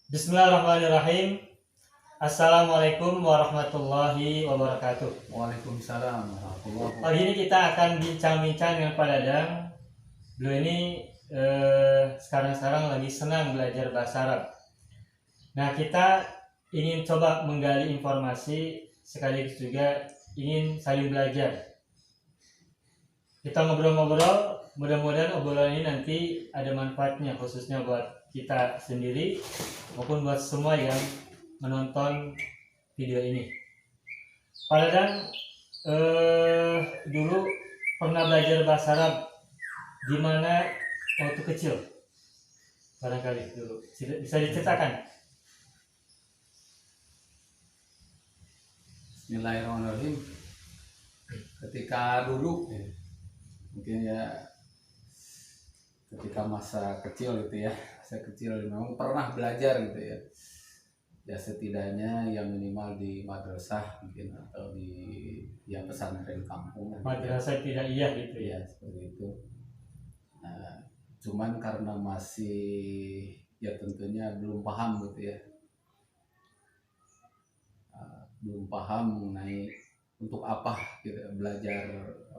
Bismillahirrahmanirrahim. Assalamualaikum warahmatullahi wabarakatuh. Waalaikumsalam warahmatullahi wabarakatuh. Pagi ini kita akan bincang-bincang dengan Pak Dadang. Beliau ini sekarang lagi senang belajar bahasa Arab. Nah, kita ingin coba menggali informasi sekaligus juga ingin saling belajar. Kita ngobrol-ngobrol, mudah-mudahan obrolan ini nanti ada manfaatnya khususnya buat kita sendiri maupun buat semua yang menonton video ini. Pak Dadang dulu pernah belajar bahasa Arab di mana waktu kecil? Barangkali dulu bisa diceritakan. Bismillahirrahmanirrahim. Ketika dulu mungkin ya ketika masa kecil gitu ya, masa kecil memang pernah belajar gitu ya. Ya setidaknya yang minimal di madrasah mungkin atau di yang pesantren kampung. Madrasah tidak iya gitu ya. Ya seperti itu. Nah, cuman karena masih ya tentunya belum paham gitu ya. Belum paham mengenai untuk apa gitu belajar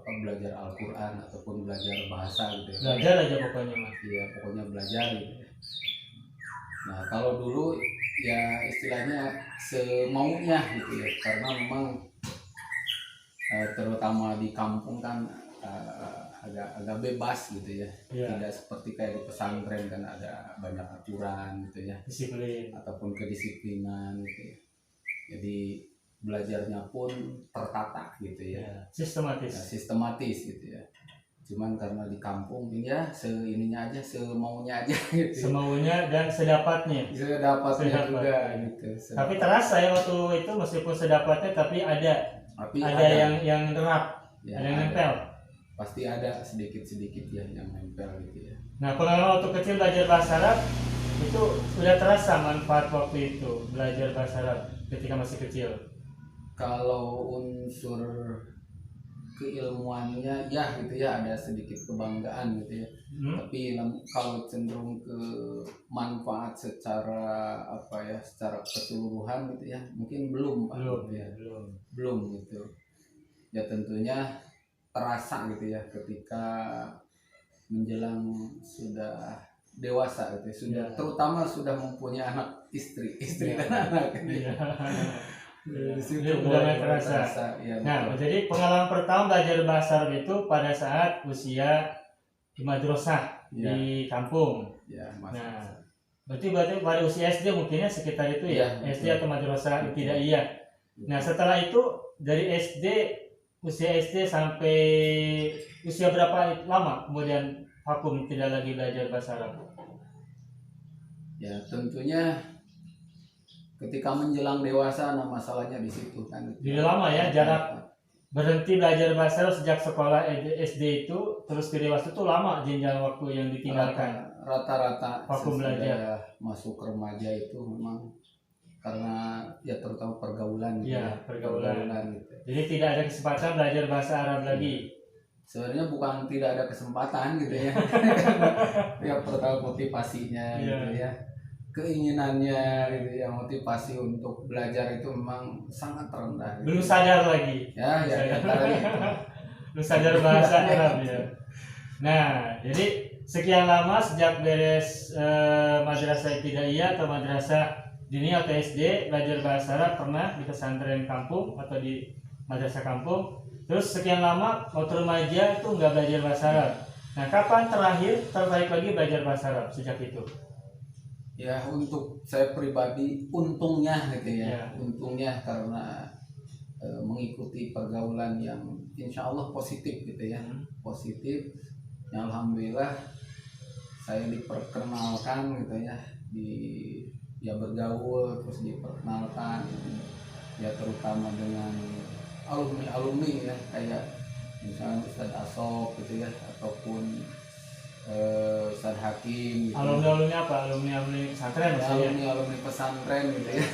Al-Quran ataupun belajar bahasa gitu ya. Belajar aja pokoknya Mas. Iya pokoknya belajar gitu ya. Nah kalau dulu ya istilahnya semaunya gitu ya, karena memang terutama di kampung kan agak bebas gitu ya. Tidak seperti kayak di pesantren kan ada banyak aturan gitu ya, disiplin ataupun kedisiplinan gitu ya. Jadi belajarnya pun tertata gitu ya, sistematis gitu ya. Cuman karena di kampung ini ya seininya aja, semaunya aja gitu. Semaunya dan sedapatnya juga gitu. Tapi terasa ya waktu itu meskipun sedapatnya tapi ada yang nerap ya, ada yang nempel. Pasti ada sedikit ya yang nempel gitu ya. Nah pengalaman waktu kecil belajar bahasa Arab itu sudah terasa manfaat waktu itu belajar bahasa Arab ketika masih kecil. Kalau unsur keilmuannya ya gitu ya ada sedikit kebanggaan gitu ya. Tapi kalau cenderung ke manfaat secara secara keseluruhan gitu ya mungkin belum gitu. Ya tentunya terasa gitu ya ketika menjelang sudah dewasa gitu ya, sudah terutama sudah mempunyai istri dan anak gitu ya. Udah terasa. Ya, nah, jadi pengalaman pertama belajar bahasa Arab itu pada saat usia di madrasah di kampung. Nah, berarti pada usia SD mungkinnya sekitar itu ya, SD atau madrasah tidak iya. Nah, setelah itu dari usia SD sampai usia berapa lama kemudian vakum tidak lagi belajar bahasa Arab? Ya, tentunya ketika menjelang dewasa, nah masalahnya di situ kan. Jadi lama ya jarak berhenti belajar bahasa Arab sejak sekolah SD itu terus ke dewasa itu lama jenjang waktu yang ditinggalkan. Rata-rata vakum belajar. Masuk remaja itu memang karena ya terutama pergaulan gitu ya. Pergaulan gitu. Jadi tidak ada kesempatan belajar bahasa Arab lagi. Sebenarnya bukan tidak ada kesempatan gitu ya. Ya pertama motivasinya gitu ya. Keinginannya gitu ya, motivasi untuk belajar itu memang sangat rendah gitu. Belum sadar lagi belum sadar bahasa Arab ya. Nah jadi sekian lama sejak beres madrasah ibtidaiyah atau madrasah diniyah atau SD belajar bahasa Arab pernah di pesantren kampung atau di madrasah kampung. Terus sekian lama waktu remaja itu nggak belajar bahasa Arab. Nah kapan terakhir tertarik lagi belajar bahasa Arab sejak itu? Ya untuk saya pribadi untungnya gitu ya. Untungnya karena mengikuti pergaulan yang insya Allah positif gitu ya. Positif ya, alhamdulillah saya diperkenalkan gitu ya bergaul terus diperkenalkan ya terutama dengan alumni ya kayak misalnya Ustadz Asop gitu ya ataupun Ustadz Hakim gitu. Alumni apa? Alumni pesantren maksudnya? Alumni pesantren gitu ya.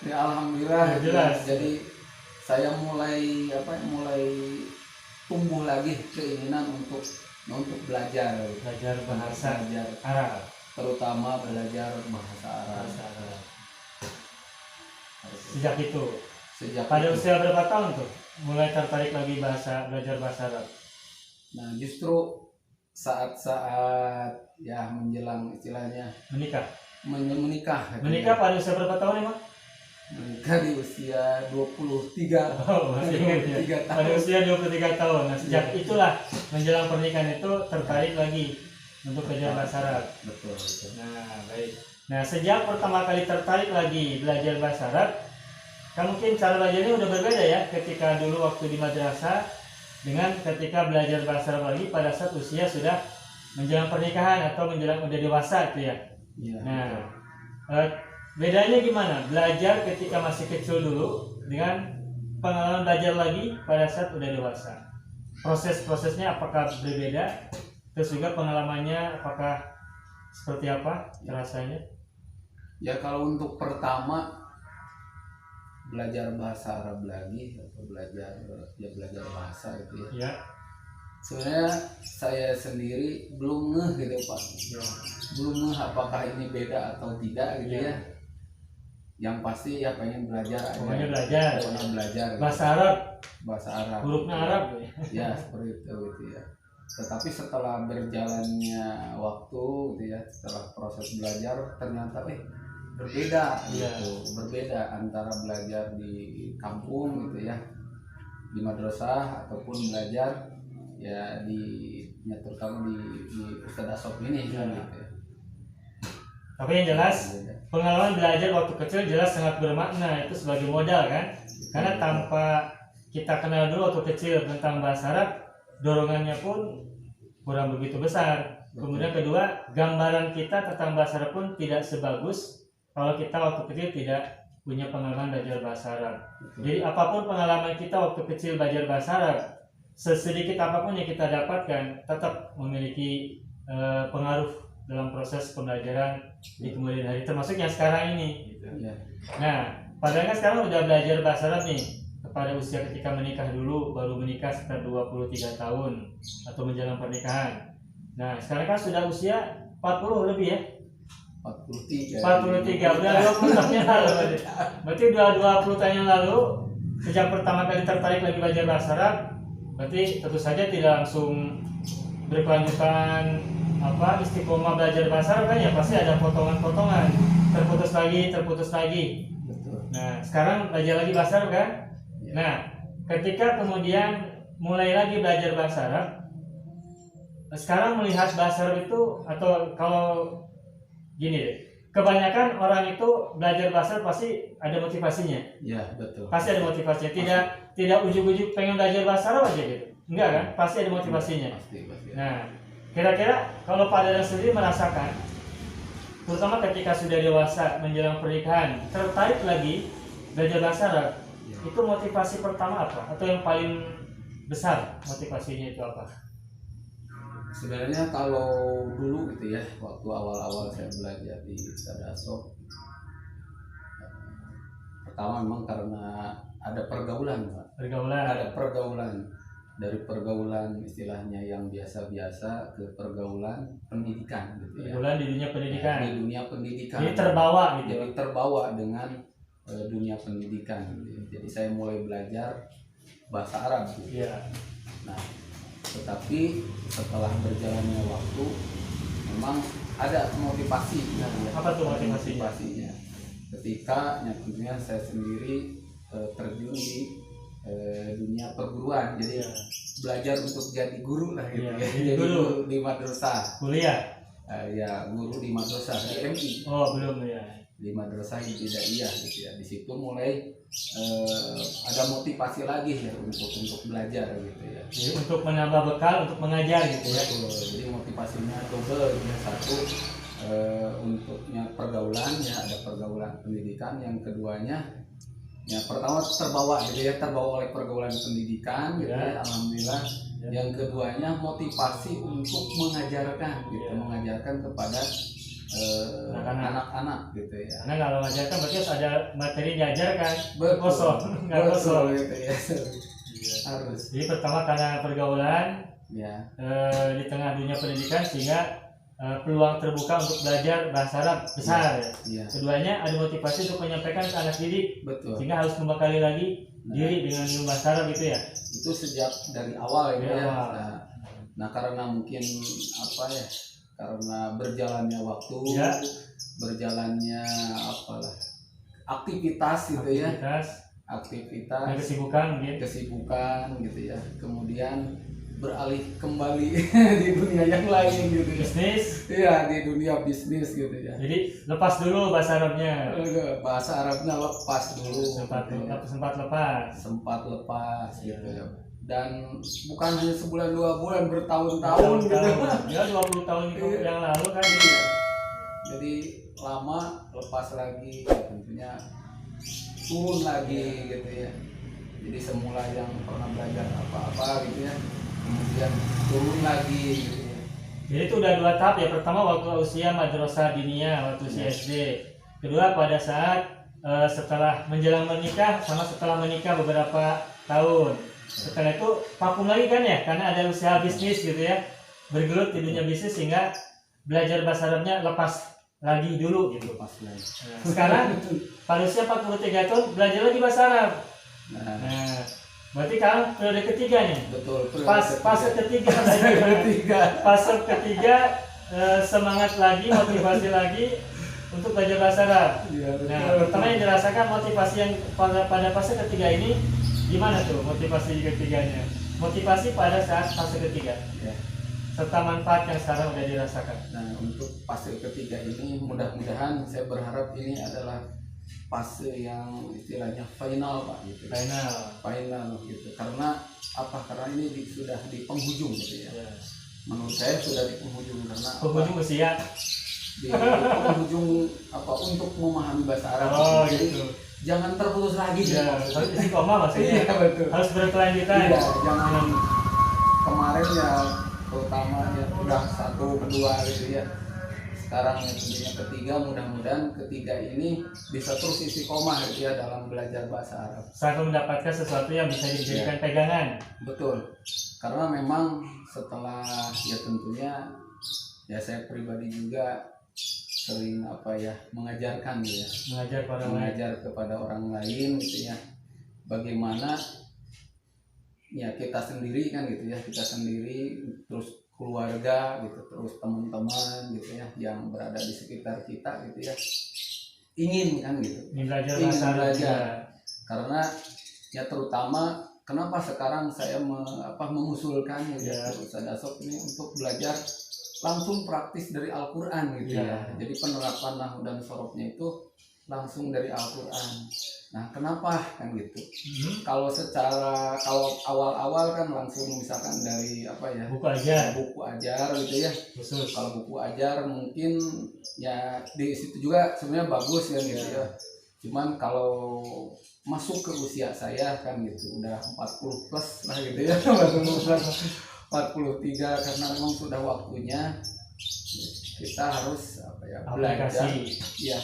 Ya alhamdulillah jelas. Jadi saya mulai tumbuh lagi keinginan untuk belajar bahasa Arab. terutama belajar bahasa Arab. Sejak pada usia berapa tahun tuh mulai tertarik lagi belajar bahasa Arab? Nah, justru saat-saat ya menjelang istilahnya menikah. Menikah pada usia berapa tahun emang? Menikah di usia 23. Oh, masih ingat ya. Pada usia 23 tahun. Nah, sejak itulah menjelang pernikahan itu tertarik lagi untuk belajar bahasa Arab. Betul. Nah, baik. Nah, sejak pertama kali tertarik lagi belajar bahasa Arab, mungkin cara belajarnya udah berbeda ya ketika dulu waktu di madrasah dengan ketika belajar bahasa Arab lagi pada saat usia sudah menjelang pernikahan atau menjelang udah dewasa itu ya. Nah, bedanya gimana? Belajar ketika masih kecil dulu dengan pengalaman belajar lagi pada saat udah dewasa. Prosesnya apakah berbeda? Terus juga pengalamannya apakah seperti apa rasanya? Ya kalau untuk pertama belajar bahasa Arab lagi atau belajar bahasa gitu ya. Ya. Sebenarnya saya sendiri belum ngeh gitu Pak. Ya. Belum ngeh apakah ini beda atau tidak gitu ya. Yang pasti ya pengen belajar aja. Pengen belajar. Bahasa gitu. Arab. Bahasa Arab. Hurufnya Arab ya. Seperti itu gitu ya. Tetapi setelah berjalannya waktu gitu ya, setelah proses belajar ternyata berbeda gitu. Berbeda antara belajar di kampung gitu ya, di madrasah ataupun belajar ya terutama di Ustadz Asof ini kan gitu ya. Tapi yang jelas pengalaman belajar waktu kecil jelas sangat bermakna, itu sebagai modal kan. Karena tanpa kita kenal dulu waktu kecil tentang bahasa Arab, dorongannya pun kurang begitu besar. Kemudian kedua, gambaran kita tentang bahasa Arab pun tidak sebagus kalau kita waktu kecil tidak punya pengalaman belajar bahasa Arab. Jadi apapun pengalaman kita waktu kecil belajar bahasa Arab, sesedikit apapun yang kita dapatkan tetap memiliki pengaruh dalam proses pembelajaran di kemudian hari, termasuk yang sekarang ini gitu. Nah, padahal kan sekarang udah belajar bahasa Arab nih pada usia ketika menikah dulu, baru menikah sekitar 23 tahun atau menjelang pernikahan. Nah, sekarang kan sudah usia 40 lebih ya? 43, udah 20 tahun yang lalu. Berarti udah 20 tahun yang lalu sejak pertama kali tertarik lagi belajar bahasa Arab, berarti tentu saja tidak langsung berkelanjutan istiqomah belajar bahasa Arab kan ya, pasti ada potongan-potongan, terputus lagi. Nah, sekarang belajar lagi bahasa Arab kan? Nah, ketika kemudian mulai lagi belajar bahasa Arab, sekarang melihat bahasa Arab itu, atau kalau gini deh, kebanyakan orang itu belajar bahasa Arab pasti ada motivasinya. Ya, betul. Pasti ada motivasinya. Tidak ujuk-ujuk pengen belajar bahasa Arab aja gitu. Enggak kan? Pasti ada motivasinya. Pasti. Nah, kira-kira kalau Pak Dadan sendiri merasakan, terutama ketika sudah dewasa menjelang pernikahan, tertarik lagi belajar bahasa Arab, itu motivasi pertama apa? Atau yang paling besar motivasinya itu apa? Sebenarnya kalau dulu gitu ya, waktu awal-awal saya belajar di Ustadz Asof, pertama memang karena ada pergaulan Pak. Ada pergaulan, dari pergaulan istilahnya yang biasa-biasa ke pergaulan pendidikan gitu ya. Pergaulan di dunia pendidikan. Di dunia pendidikan. Jadi terbawa gitu. Jadi terbawa dengan dunia pendidikan gitu. Jadi saya mulai belajar bahasa Arab gitu. Iya. Nah, tetapi setelah berjalannya waktu memang ada motivasi. Apa tuh motivasinya? Ketika tentunya saya sendiri terjun di dunia perguruan, jadi belajar untuk jadi guru lah gitu ya. Jadi guru di madrasah. Kuliah. Ya, guru di madrasah di MI. Oh, belum ya. Di madrasah Ibtidaiyah gitu ya. Di situ mulai ada motivasi lagi ya untuk belajar gitu ya. Jadi untuk menambah bekal untuk mengajar gitu ya. Jadi motivasinya double ya. Satu untuknya pergaulan ya, ada pergaulan pendidikan. Yang keduanya ya pertama terbawa oleh pergaulan pendidikan gitu ya, alhamdulillah. Yang keduanya motivasi untuk mengajarkan gitu, mengajarkan kepada anak-anak gitu ya. Karena kalau mengajarkan berarti harus ada materi diajarkan. Kosong gitu ya. Harus. Jadi pertama karena pergaulan ya, di tengah dunia pendidikan, sehingga peluang terbuka untuk belajar bahasa Arab besar. Ya. Keduanya ada motivasi untuk menyampaikan ke anak didik. Betul. Sehingga harus membekali lagi diri dengan ilmu bahasa Arab gitu ya. Itu sejak dari awal ya. Awal. Nah karena mungkin apa ya, karena berjalannya waktu, berjalannya apalah aktivitas gitu ya, aktivitas, kesibukan gitu ya, kemudian beralih kembali di dunia yang lain gitu ya. Bisnis? Iya, di dunia bisnis gitu ya. Jadi lepas dulu bahasa Arabnya. Bahasa Arabnya lepas dulu. Sempat lepas gitu ya. Dan bukan hanya sebulan 2 bulan, bertahun-tahun gitu. Ya 20 tahun yang lalu kan. Jadi lama lepas lagi, ya, tentunya turun lagi gitu ya. Jadi semula yang pernah belajar apa-apa gitu ya, kemudian turun lagi gitu ya. Jadi itu udah 2 tahap ya. Pertama waktu usia madrasah diniyah, waktu usia SD. Kedua pada saat setelah menjelang menikah sama setelah menikah beberapa tahun. Setelah itu vakum lagi kan ya, karena ada usaha bisnis gitu ya, bergelut di dunia bisnis sehingga belajar bahasa Arabnya lepas lagi dulu gitu. Lepas lagi. Nah, sekarang pada usia 43 tahun belajar lagi bahasa Arab. Nah, berarti kan periode ketiga nih. Betul. Fase ketiga. Fase ketiga semangat lagi, motivasi lagi untuk belajar bahasa Arab. Ya, nah, pertama yang dirasakan motivasi yang pada fase ketiga ini gimana tuh motivasi ketiganya? Motivasi pada saat fase ketiga. Ya. Serta manfaat yang sekarang udah dirasakan. Nah, untuk fase ketiga ini mudah-mudahan saya berharap ini adalah fase yang istilahnya final Pak gitu. Final gitu. Karena apa? Karena ini sudah di penghujung gitu ya. Menurut saya sudah di penghujung karena penghujung usia. Di penghujung apa untuk memahami bahasa Arab. Gitu. Jangan terputus lagi ya, harus istiqomah maksudnya. Iya, betul. Harus berkelanjutan. Iya, jangan kemarin ya terutama ya udah 1, 2 gitu ya. Sekarang yang tentunya ketiga, mudah-mudahan ketiga ini bisa terus istiqomah gitu ya dalam belajar bahasa Arab. Sampai mendapatkan sesuatu yang bisa dijadikan pegangan. Betul. Karena memang setelah ya tentunya ya saya pribadi juga sering mengajarkan gitu ya, mengajar kepada orang lain gitu ya, bagaimana ya kita sendiri kan gitu ya, kita sendiri terus keluarga gitu, terus teman-teman gitu ya yang berada di sekitar kita gitu ya, ingin kan gitu, ingin belajar. Karena ya terutama kenapa sekarang saya mengusulkan gitu ya Ustaz Asop ini untuk belajar langsung praktis dari Al-Quran gitu ya. Jadi penerapan nahwu dan sorofnya itu langsung dari Al-Quran. Nah kenapa kan gitu? Kalau awal-awal kan langsung misalkan dari buku ajar gitu ya. Kalau buku ajar mungkin ya di situ juga sebenarnya bagus kan gitu ya. Cuman kalau masuk ke usia saya kan gitu udah 40 plus lah gitu ya. 43 karena memang sudah waktunya kita harus belajar ya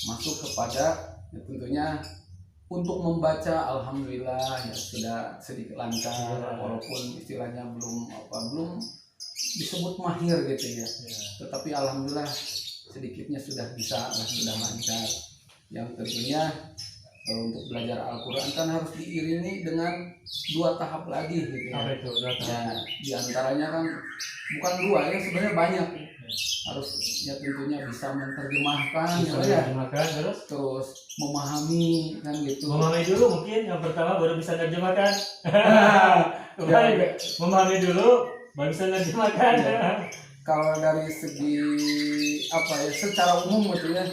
masuk kepada ya, tentunya untuk membaca alhamdulillah ya sudah sedikit lancar walaupun istilahnya belum disebut mahir gitu ya. Tetapi alhamdulillah sedikitnya sudah bisa sudah lancar. Yang tentunya untuk belajar Al-Quran kan harus diiringi dengan 2 tahap lagi gitu ya. Ya di antaranya kan bukan 2 ya, sebenarnya banyak. Harus ya tentunya bisa menerjemahkan terus memahami kan gitu. Memahami dulu mungkin yang pertama baru bisa menerjemahkan. Memahami dulu baru bisa menerjemahkan. Kalau dari segi secara umum gitu ya.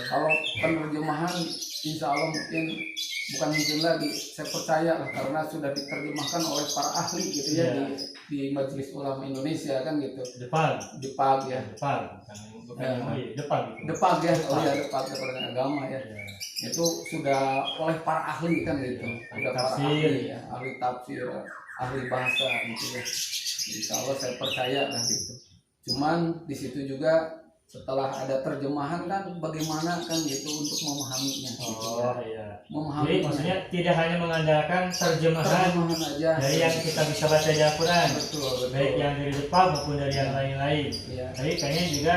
Kalau penerjemahan insya Allah bukan mungkin lagi, saya percaya lah karena sudah diterjemahkan oleh para ahli gitu ya di Majelis Ulama Indonesia kan gitu. Depag ya. Depag Departemen Agama ya. Itu sudah oleh para ahli kan gitu. Sudah para ahli ya, ahli tafsir, ahli bahasa gitu ya. Insya Allah saya percaya lah gitu. Cuman di situ juga setelah ada terjemahan kan bagaimana kan gitu untuk memahaminya. Oh iya. Memahaminya. Jadi maksudnya tidak hanya mengandalkan terjemahan aja dari yang kita bisa baca di Al-Quran, betul. Baik yang dari Jepang maupun dari yang lain-lain. Iya. Tapi pengen juga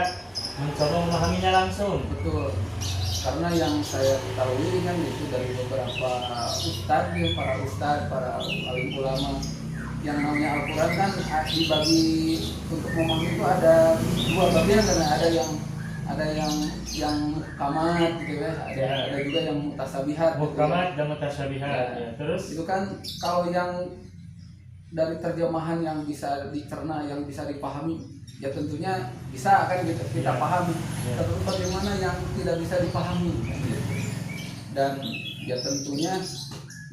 mencoba memahaminya langsung. Betul. Karena yang saya ketahui kan itu dari beberapa para alim ulama, yang namanya Al-Quran kan dibagi untuk memahami itu ada dua bagian, karena ada yang muhkamat gitu ya, ada juga yang mutasabihat. Muhkamat dan mutasyabihat. Ya. Terus itu kan kalau yang dari terjemahan yang bisa dicerna, yang bisa dipahami, ya tentunya bisa kan kita pahami. Tapi bagaimana yang tidak bisa dipahami? Dan ya tentunya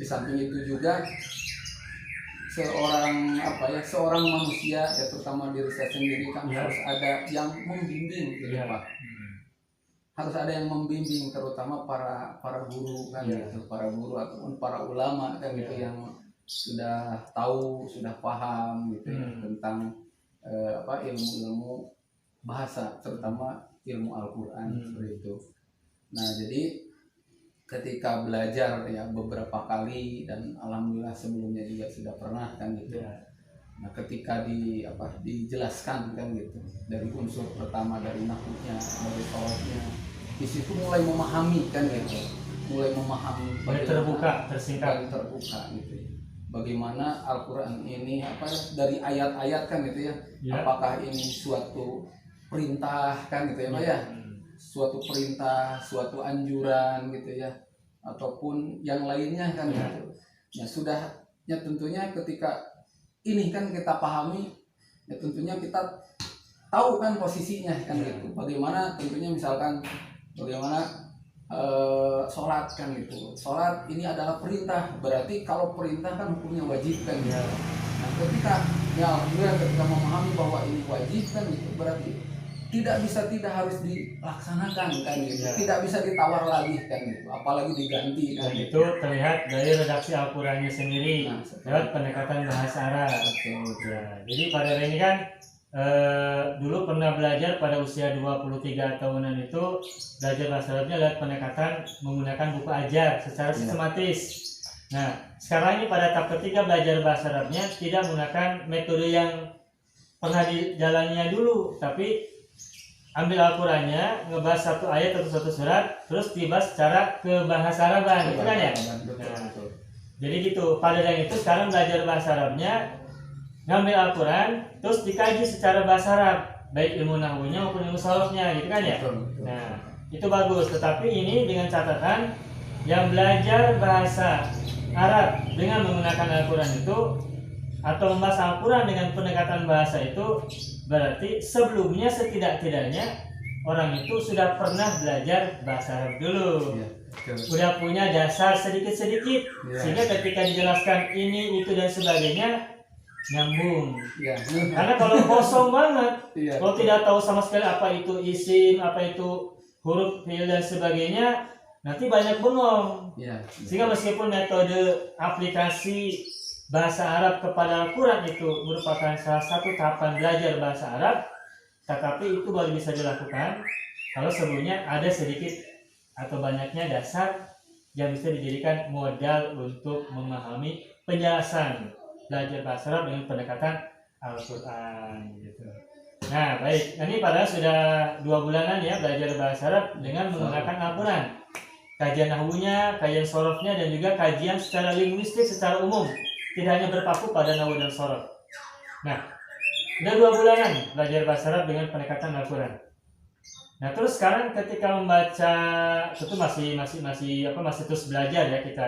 di samping itu juga seorang manusia, ya terutama diri saya sendiri kan harus ada yang membimbing gitu Pak. Harus ada yang membimbing, terutama para guru kan gitu, para guru ataupun para ulama kan gitu, yang sudah tahu, sudah paham gitu ya, tentang ilmu-ilmu bahasa, terutama ilmu Al-Quran seperti itu. Nah jadi ketika belajar ya beberapa kali, dan alhamdulillah sebelumnya juga sudah pernah kan gitu. Nah ketika dijelaskan kan gitu, dari unsur pertama, dari nahwunya, dari sorofnya, di situ mulai memahami kan gitu, mulai memahami, terbuka gitu ya. Bagaimana Al-Quran ini dari ayat-ayat kan gitu ya, apakah ini suatu perintah kan gitu ya Pak ya, suatu perintah, suatu anjuran gitu ya, ataupun yang lainnya kan gitu. Ya tentunya ketika ini kan kita pahami, ya tentunya kita tahu kan posisinya kan gitu. Bagaimana tentunya misalkan bagaimana sholat kan gitu. Sholat ini adalah perintah, berarti kalau perintah kan hukumnya wajib kan gitu. Nah ketika memahami bahwa ini wajib kan gitu, berarti tidak harus dilaksanakan kan gitu, tidak bisa ditawar lagi kan gitu, apalagi diganti kan. Dan itu terlihat dari redaksi Al-Qurannya sendiri, lewat pendekatan bahasa Arab. Jadi pada hari ini kan dulu pernah belajar pada usia 23 tahunan itu, belajar bahasa Arabnya lewat pendekatan menggunakan buku ajar secara sistematis. Nah sekarang ini pada tahap ketiga belajar bahasa Arabnya tidak menggunakan metode yang pernah dijalaninya dulu, tapi ambil Al-Qurannya, ngebahas satu ayat atau satu surat, terus dibahas secara ke bahasa Araban, gitu kan ya? Jadi gitu, pada yang itu sekarang belajar bahasa Arabnya, ngambil Al-Quran, terus dikaji secara bahasa Arab, baik ilmu nahwunya maupun ilmu sorofnya, gitu kan ya? Nah, itu bagus. Tetapi ini dengan catatan, yang belajar bahasa Arab dengan menggunakan Al-Quran itu, atau membahas Al-Quran dengan pendekatan bahasa itu, berarti sebelumnya setidak-tidaknya orang itu sudah pernah belajar bahasa Arab dulu, udah punya dasar sedikit-sedikit, sehingga ketika dijelaskan ini, itu dan sebagainya nyambung. Karena kalau kosong banget, kalau tidak tahu sama sekali apa itu isim, apa itu huruf, fiil dan sebagainya, nanti banyak bengong. Sehingga meskipun metode aplikasi bahasa Arab kepada Al-Quran itu merupakan salah satu tahapan belajar bahasa Arab, tetapi itu baru bisa dilakukan kalau sebelumnya ada sedikit atau banyaknya dasar yang bisa dijadikan modal untuk memahami penjelasan belajar bahasa Arab dengan pendekatan Al-Quran gitu. Nah baik, ini padahal sudah 2 bulanan ya belajar bahasa Arab dengan menggunakan Al-Quran, kajian nahwunya, kajian sorofnya, dan juga kajian secara linguistik secara umum, tidak hanya berpaku pada nahwu dan sorof. Nah, udah 2 bulanan belajar bahasa Arab dengan pendekatan Al-Quran. Nah, terus sekarang ketika membaca itu masih terus belajar ya kita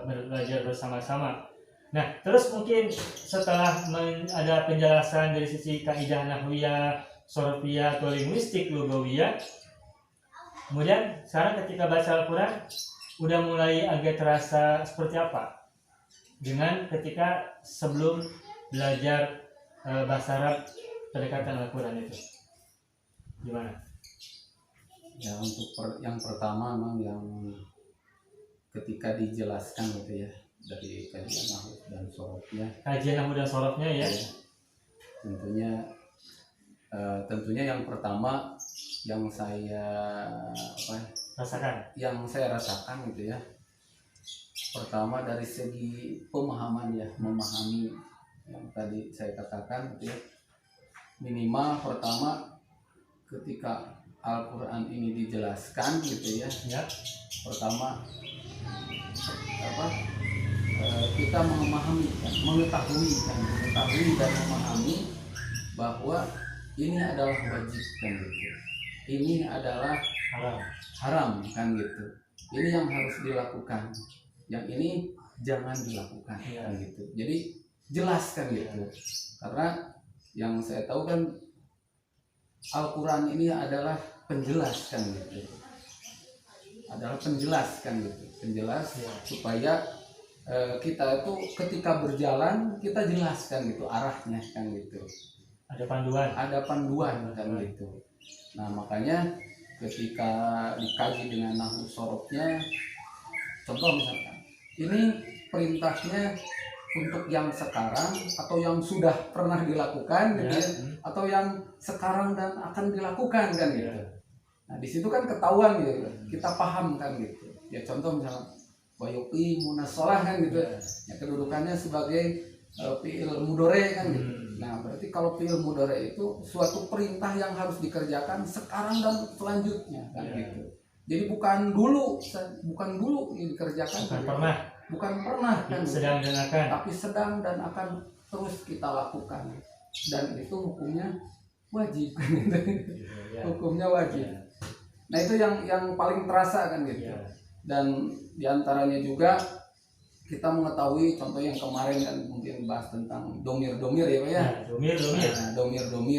belajar bersama-sama. Nah, terus mungkin setelah ada penjelasan dari sisi kaidah nahwiyah, sorofiyah atau linguistik lugawiyah, kemudian sekarang ketika baca Al-Quran udah mulai agak terasa seperti apa dengan ketika sebelum belajar bahasa Arab pendekatan Al-Quran itu gimana? Ya untuk yang pertama memang yang ketika dijelaskan gitu ya, dari kajian nahwu dan sorofnya. Kajian nahwu dan sorofnya ya. Tentunya yang pertama yang saya rasakan gitu ya. Pertama dari segi pemahaman ya, memahami yang tadi saya katakan gitu ya. Minimal pertama ketika Al-Quran ini dijelaskan gitu ya. Pertama kita mengetahui dan memahami bahwa ini adalah wajib kan gitu. Ini adalah haram kan gitu. Ini yang harus dilakukan. Yang ini jangan dilakukan kan gitu. Jadi jelas kan gitu. Karena yang saya tahu kan Al-Quran ini adalah penjelas kan gitu. Penjelas supaya kita itu ketika berjalan kita jelaskan gitu arahnya kan gitu. Ada panduan kan gitu. Nah makanya ketika dikaji dengan nahwu sorofnya, contoh misalkan ini perintahnya untuk yang sekarang atau yang sudah pernah dilakukan gitu ya, atau yang sekarang dan akan dilakukan kan gitu. Nah di situ kan ketahuan gitu, kita paham kan gitu. Ya contoh misalnya wayuqi munasolah kan gitu, ya kedudukannya sebagai fi'il mudhari kan gitu. Nah berarti kalau fi'il mudhari itu suatu perintah yang harus dikerjakan sekarang dan selanjutnya kan gitu. Jadi bukan dulu yang dikerjakan, bukan pernah kan, sedang dan akan, tapi sedang dan akan terus kita lakukan, dan itu hukumnya wajib kan gitu. Hukumnya wajib. Nah itu yang paling terasa kan gitu. Dan diantaranya juga kita mengetahui contoh yang kemarin kan mungkin bahas tentang domir ya Pak ya. Domir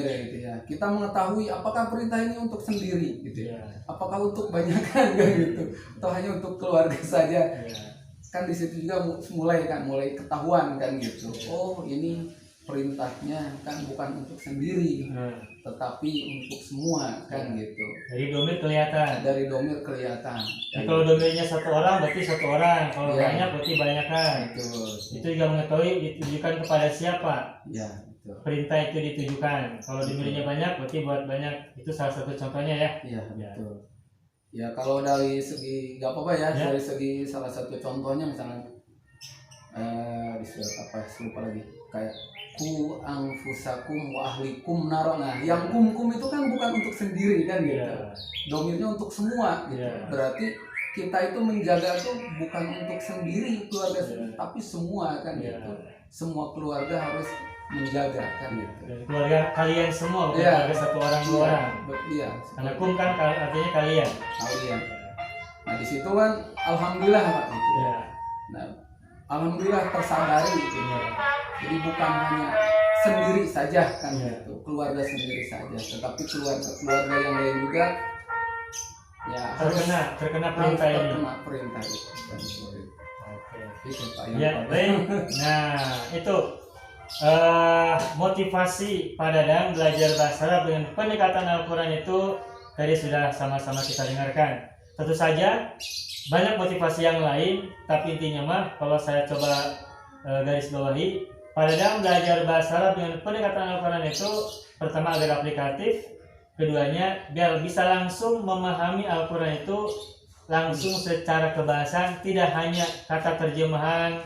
ya gitu ya. Kita mengetahui apakah perintah ini untuk sendiri gitu ya. Apakah untuk banyakan kan gitu, atau hanya untuk keluarga saja. Kan di situ juga mulai ketahuan kan gitu. Oh ini perintahnya kan bukan untuk sendiri, tetapi untuk semua kan gitu. Dari domir kelihatan. Dan kalau domirnya satu orang berarti satu orang, kalau banyak berarti banyakan. Itu juga mengetahui ditujukan kepada siapa. Perintah itu ditujukan. Kalau domirnya banyak berarti buat banyak. Itu salah satu contohnya ya. Betul. Ya kalau dari segi nggak apa-apa ya. Dari segi salah satu contohnya misalnya di surat lupa lagi kayak ku anfusakum wa ahlikum naro. Nah yang kum itu kan bukan untuk sendiri kan gitu. Domirnya untuk semua gitu. Berarti kita itu menjaga tuh bukan untuk sendiri keluarga tapi semua kan gitu. Semua keluarga harus menjaga kan gitu. Dan keluarga kalian semua, bukan keluarga satu orang dua orang. Karena kum kan artinya kalian. Nah di situ kan alhamdulillah Pak gitu. Nah alhamdulillah tersadari gitu. Jadi bukan hanya sendiri saja kan gitu, keluarga sendiri saja, tetapi keluarga yang lain juga ya terkena perintah ini. Itu Pak baik. Nah itu motivasi Pak Dadang belajar bahasa Arab dengan pendekatan Al-Quran itu tadi sudah sama-sama kita dengarkan. Tentu saja banyak motivasi yang lain, tapi intinya mah kalau saya coba garis bawahi, Pak Dadang belajar bahasa Arab dengan pendekatan Al-Quran itu pertama agar aplikatif, keduanya biar bisa langsung memahami Al-Quran itu langsung secara kebahasaan, tidak hanya kata terjemahan,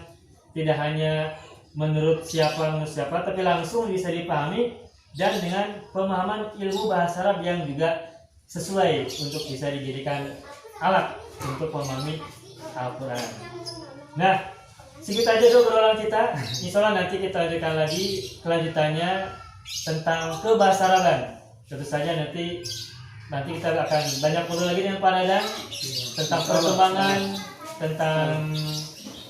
tidak hanya menurut siapa, tapi langsung bisa dipahami dan dengan pemahaman ilmu bahasa Arab yang juga sesuai untuk bisa dijadikan alat untuk memahami Al-Quran. Nah, segitu aja dulu obrolan kita. Insyaallah nanti kita lanjutkan lagi kelanjutannya tentang kebahasaraban. Tentu saja nanti kita akan banyak ngobrol lagi dengan Pak Dadang tentang perkembangan, tentang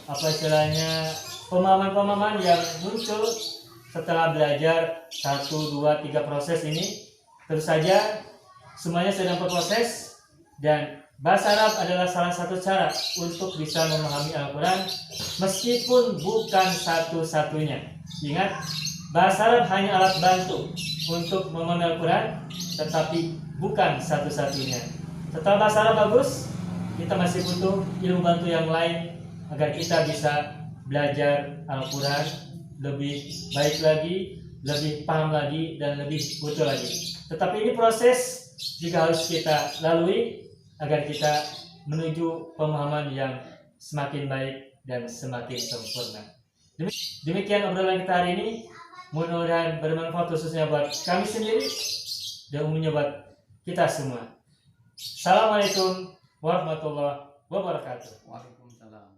apa istilahnya pemahaman-pemahaman yang muncul setelah belajar 1, 2, 3 proses ini. Tentu saja semuanya sedang berproses dan bahasa Arab adalah salah satu cara untuk bisa memahami Al-Quran meskipun bukan satu-satunya. Ingat, bahasa Arab hanya alat bantu untuk memahami Al-Quran, tetapi bukan satu-satunya. Setelah bahasa Arab bagus, kita masih butuh ilmu bantu yang lain agar kita bisa belajar Al-Quran lebih baik lagi, lebih paham lagi, dan lebih betul lagi. Tetapi ini proses juga harus kita lalui agar kita menuju pemahaman yang semakin baik dan semakin sempurna. Demikian obrolan kita hari ini. Mudah-mudahan bermanfaat khususnya buat kami sendiri dan umumnya buat kita semua. Assalamualaikum warahmatullahi wabarakatuh. Waalaikumsalam.